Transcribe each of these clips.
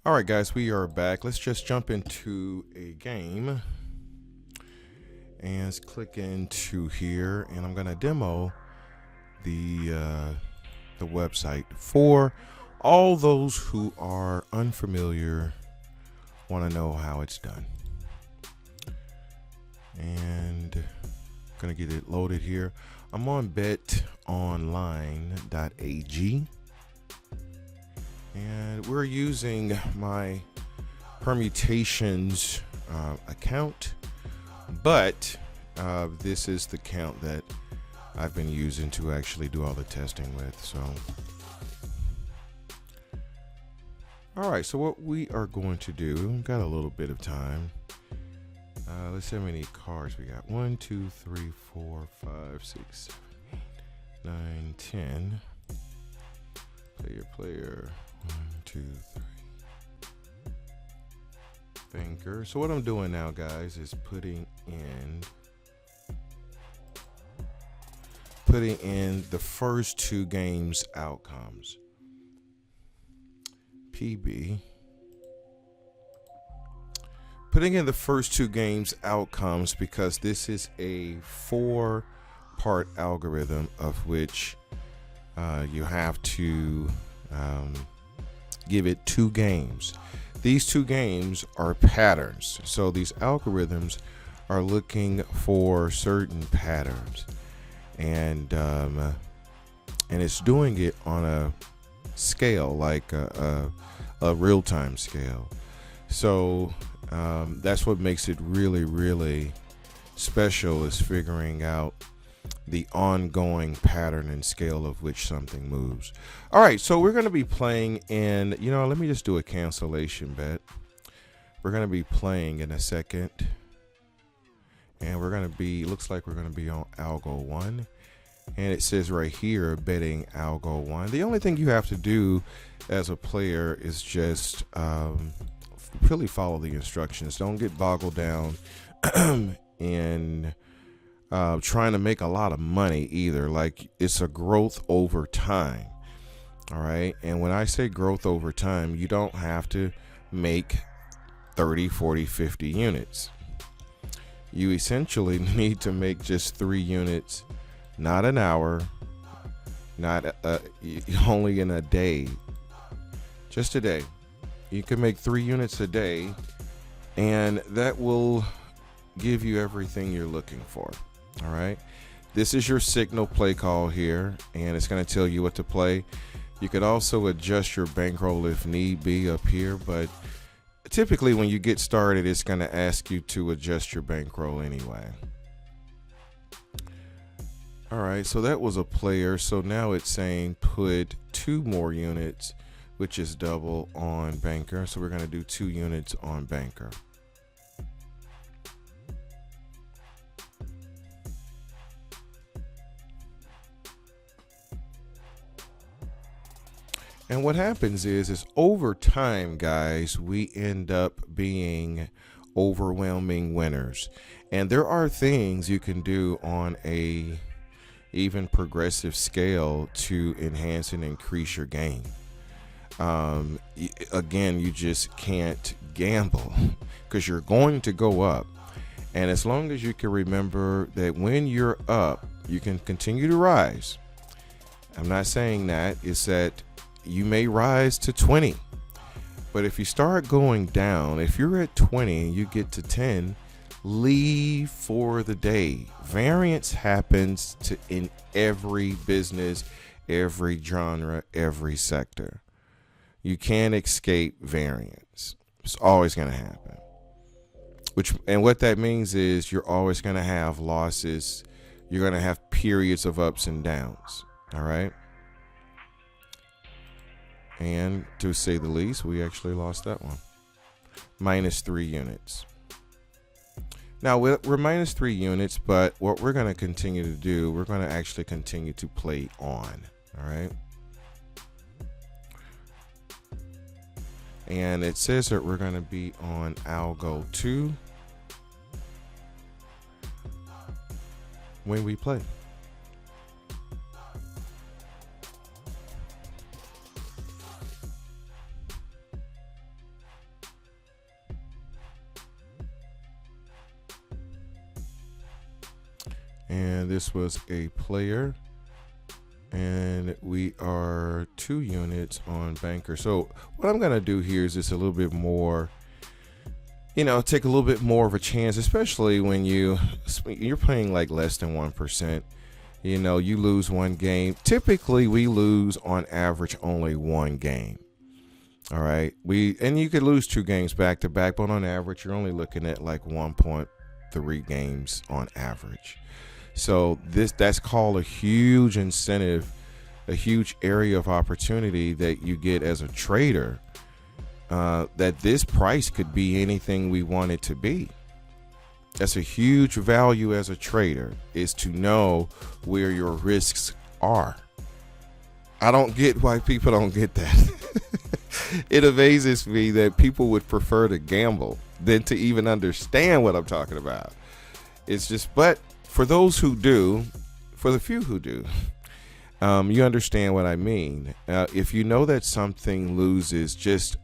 All right, guys, we are back. Let's just jump into a game and let's click into here, and I'm going to demo the website for all those who are unfamiliar, want to know how it's done. And I'm going to get it loaded here. I'm on betonline.ag. And we're using my permutations account, but this is the account that I've been using to actually do all the testing with. So, all right, so what we are going to do, we've got a little bit of time. Let's see how many cards we got. 1, 2, 3, 4, 5, 6, 7, 8, 9, 10. Player. 1, 2, 3. Banker. So what I'm doing now, guys, is putting in the first two games outcomes. PB. Putting in the first two games outcomes because this is a 4-part algorithm of which you have to give it 2 games. These 2 games are patterns. So these algorithms are looking for certain patterns, and it's doing it on a scale like a real-time scale. So that's what makes it really special, is figuring out the ongoing pattern and scale of which something moves. All right, so we're going to be playing in, let me just do a cancellation bet. We're going to be playing in a second, and looks like we're going to be on algo 1, and it says right here betting algo 1. The only thing you have to do as a player is just really follow the instructions. Don't get boggled down in trying to make a lot of money either. Like, it's a growth over time. All right. And when I say growth over time, you don't have to make 30, 40, 50 units. You essentially need to make just 3 units, not an hour, not only in a day, just a day. You can make 3 units a day, and that will give you everything you're looking for. All right, this is your signal play call here, and it's going to tell you what to play. You could also adjust your bankroll if need be up here, but typically when you get started, it's going to ask you to adjust your bankroll anyway. All right, so that was a player. So now it's saying put 2 more units, which is double, on banker. So we're going to do 2 units on banker. And what happens is over time, guys, we end up being overwhelming winners. And there are things you can do on a even progressive scale to enhance and increase your gain. Again, you just can't gamble because you're going to go up. And as long as you can remember that when you're up, you can continue to rise. I'm not saying that. It's that you may rise to 20, but if you start going down, if you're at 20 and you get to 10, leave for the day. Variance happens in every business, every genre, every sector. You can't escape variance. It's always going to happen. And what that means is you're always going to have losses. You're going to have periods of ups and downs. All right. And to say the least, we actually lost that one. Minus 3 units. Now we're minus 3 units, but what we're going to continue to do, we're going to actually continue to play on. All right. And it says that we're going to be on algo 2 when we play. and this was a player, and we are 2 units on banker. So what I'm going to do here is just a little bit more, take a little bit more of a chance, especially when you're playing like less than 1%. You lose one game. Typically we lose on average only one game. All right. And you could lose 2 games back to back, but on average, you're only looking at like 1.3 games on average. So that's called a huge incentive, a huge area of opportunity that you get as a trader, that this price could be anything we want it to be. That's a huge value as a trader, is to know where your risks are. I don't get why people don't get that. It amazes me that people would prefer to gamble than to even understand what I'm talking about. It's just, but for those who do, for the few who do, you understand what I mean. If you know that something loses just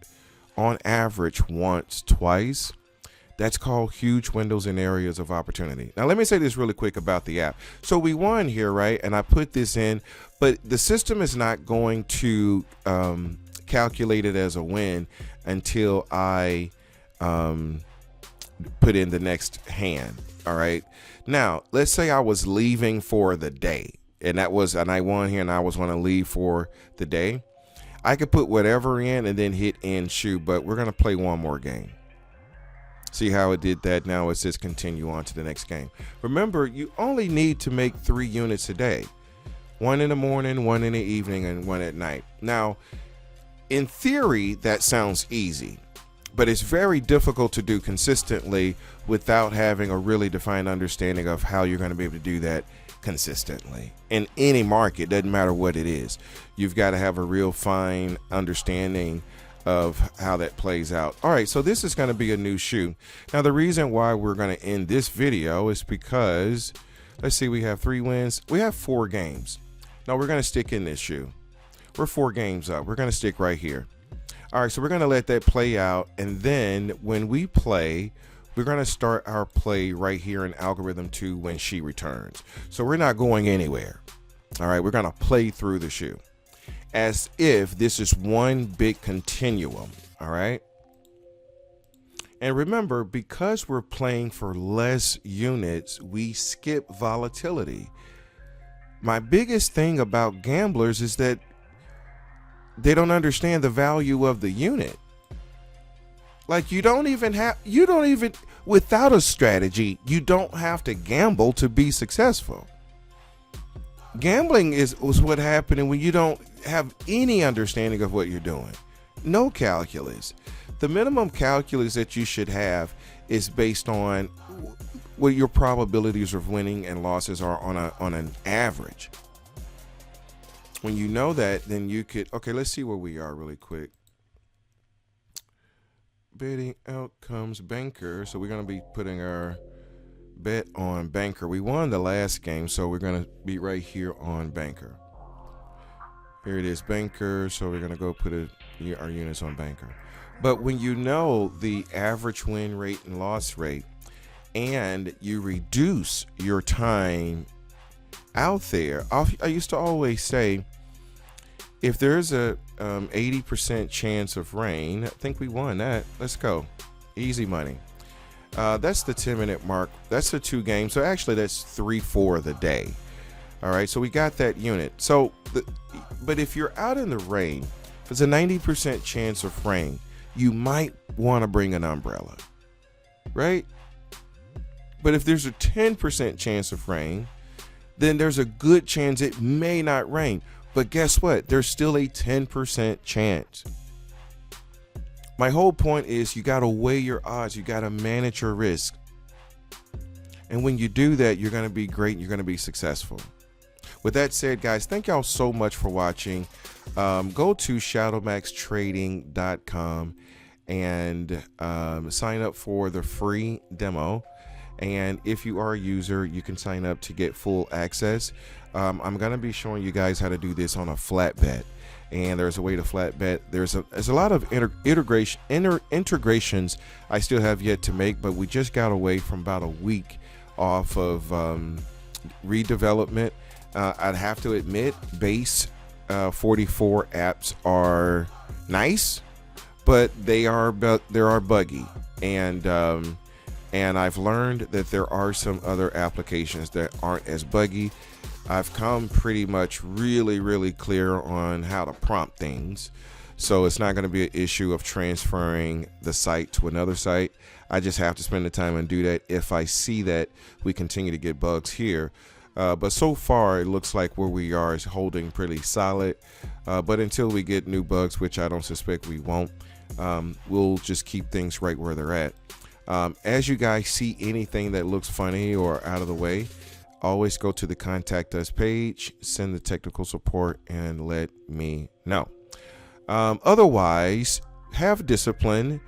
on average once, twice, that's called huge windows and areas of opportunity. Now, let me say this really quick about the app. So we won here, right? And I put this in, but the system is not going to calculate it as a win until I put in the next hand. All right. Now, let's say I was leaving for the day, and I won here, and I was going to leave for the day. I could put whatever in and then hit end shoe, but we're going to play one more game. See how it did that? Now it says continue on to the next game. Remember, you only need to make 3 units a day. 1 in the morning, 1 in the evening, and 1 at night. Now, in theory, that sounds easy, but it's very difficult to do consistently without having a really defined understanding of how you're going to be able to do that consistently. In any market, doesn't matter what it is. You've got to have a real fine understanding of how that plays out. All right, so this is going to be a new shoe. Now, the reason why we're going to end this video is because, let's see, we have 3 wins. We have 4 games. Now, we're going to stick in this shoe. We're 4 games up. We're going to stick right here. All right, so we're going to let that play out, and then when we play, we're going to start our play right here in algorithm 2 when she returns. So we're not going anywhere. All right, we're going to play through the shoe as if this is one big continuum. All right. And remember, because we're playing for less units, we skip volatility. My biggest thing about gamblers is that they don't understand the value of the unit. Like without a strategy, you don't have to gamble to be successful. Gambling was what happened when you don't have any understanding of what you're doing. No calculus. The minimum calculus that you should have is based on what your probabilities of winning and losses are on an average. When you know that, then you could, okay, let's see where we are really quick. Betting outcomes banker. So we're going to be putting our bet on banker. We won the last game, so we're going to be right here on banker. Here it is, banker. So we're going to go put our units on banker. But when you know the average win rate and loss rate, and you reduce your time out there, I used to always say, if there's a 80% chance of rain, I think we won that. Let's go. Easy money. That's the 10-minute mark. That's the 2 games. So actually that's 3-4 of the day. All right. So we got that unit. So, but if you're out in the rain, if it's a 90% chance of rain, you might want to bring an umbrella, right? But if there's a 10% chance of rain, then there's a good chance it may not rain. But guess what? There's still a 10% chance. My whole point is you got to weigh your odds. You got to manage your risk. And when you do that, you're going to be great. You're going to be successful. With that said, guys, thank y'all so much for watching. Go to shadowmaxtrading.com and sign up for the free demo. And if you are a user, you can sign up to get full access. I'm going to be showing you guys how to do this on a flat bet. And there's a way to flat bet. There's a lot of integrations I still have yet to make, but we just got away from about a week off of redevelopment. I'd have to admit, base 44 apps are nice, but they are buggy, and I've learned that there are some other applications that aren't as buggy. I've come pretty much really clear on how to prompt things, so it's not going to be an issue of transferring the site to another site. I just have to spend the time and do that if I see that we continue to get bugs here. But so far, it looks like where we are is holding pretty solid. But until we get new bugs, which I don't suspect we won't, we'll just keep things right where they're at. As you guys see anything that looks funny or out of the way, always go to the Contact Us page, send the technical support, and let me know. Otherwise, have discipline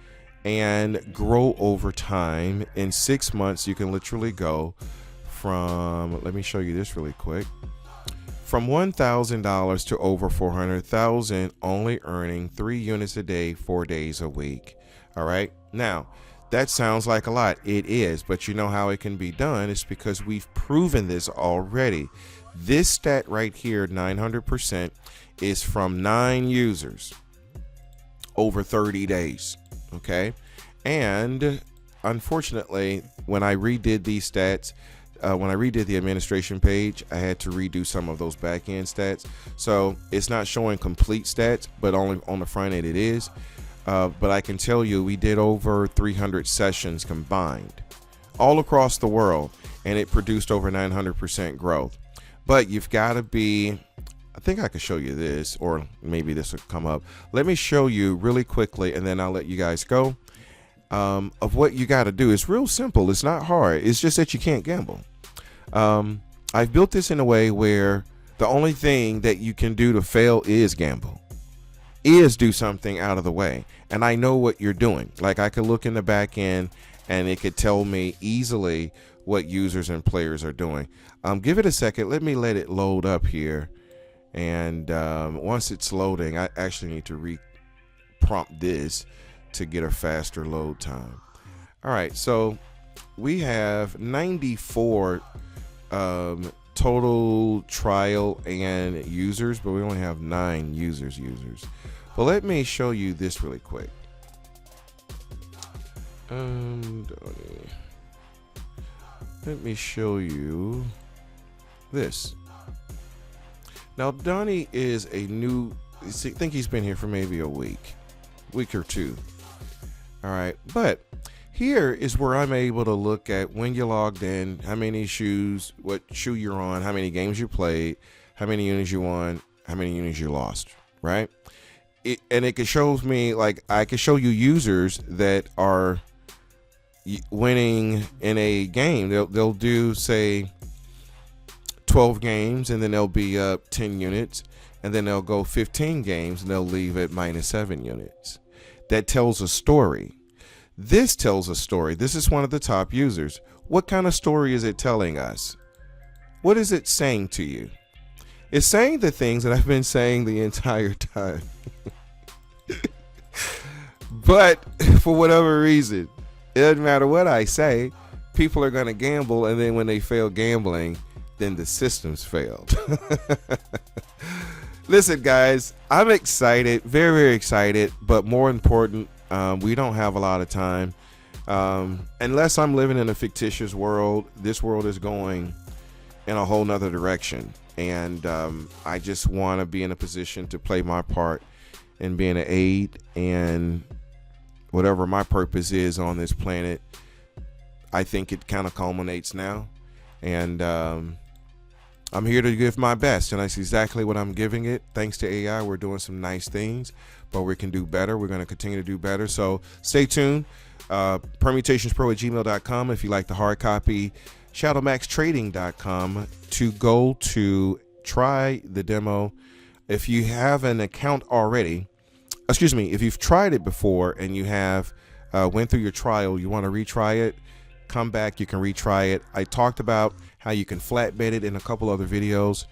and grow over time. In 6 months, you can literally go from, let me show you this really quick, from $1,000 to over $400,000, only earning 3 units a day, 4 days a week. All right. Now, that sounds like a lot. It is, but you know how it can be done? It's because we've proven this already. This stat right here, 900%, is from 9 users over 30 days. Okay. And unfortunately, when I redid these stats, when I redid the administration page, I had to redo some of those back end stats. So it's not showing complete stats, but only on the front end it is. But I can tell you we did over 300 sessions combined all across the world, and it produced over 900% growth. But you've got to be, I think I could show you this, or maybe this will come up. Let me show you really quickly, and then I'll let you guys go. Of what you got to do. It's real simple. It's not hard. It's just that you can't gamble. I've built this in a way where the only thing that you can do to fail is gamble, is do something out of the way. And I know what you're doing. Like, I could look in the back end and it could tell me easily what users and players are doing. Give it a second. Let me let it load up here. And once it's loading, I actually need to re-prompt this to get a faster load time. All right, so we have 94 total trial and users, but we only have 9 users. But let me show you this really quick. Let me show you this. Now, Donnie is a new, I think he's been here for maybe a week or two. All right, but here is where I'm able to look at when you logged in, how many shoes, what shoe you're on, how many games you played, how many units you won, how many units you lost, right? And it shows me, like, I can show you users that are winning in a game. They'll do, say, 12 games, and then they'll be up 10 units, and then they'll go 15 games, and they'll leave at -7 units. That tells a story. This tells a story. This is one of the top users. What kind of story is it telling us? What is it saying to you? It's saying the things that I've been saying the entire time. But for whatever reason, it doesn't matter what I say, people are going to gamble, and then when they fail gambling, then the system's failed. Listen, guys, I'm excited, very excited, but more important, we don't have a lot of time. Unless I'm living in a fictitious world, this world is going in a whole nother direction. And I just want to be in a position to play my part in being an aid, and whatever my purpose is on this planet, I think it kind of culminates now. And I'm here to give my best, and that's exactly what I'm giving it. Thanks to AI, we're doing some nice things, but we can do better. We're going to continue to do better. So stay tuned. Permutationspro@gmail.com if you like the hard copy. Shadowmaxtrading.com to go to try the demo. If you have an account already, if you've tried it before and you have went through your trial, you want to retry it, come back, you can retry it. I talked about how you can flatbed it in a couple other videos.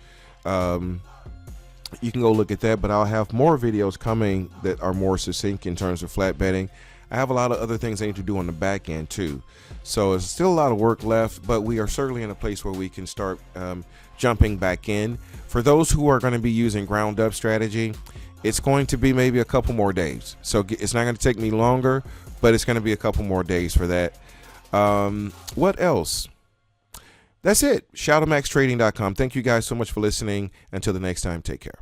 You can go look at that, but I'll have more videos coming that are more succinct in terms of flatbedding. I have a lot of other things I need to do on the back end too. So it's still a lot of work left, but we are certainly in a place where we can start jumping back in. For those who are going to be using ground up strategy, it's going to be maybe a couple more days. So it's not going to take me longer, but it's going to be a couple more days for that. What else? That's it. ShadowMaxTrading.com. Thank you guys so much for listening. Until the next time, take care.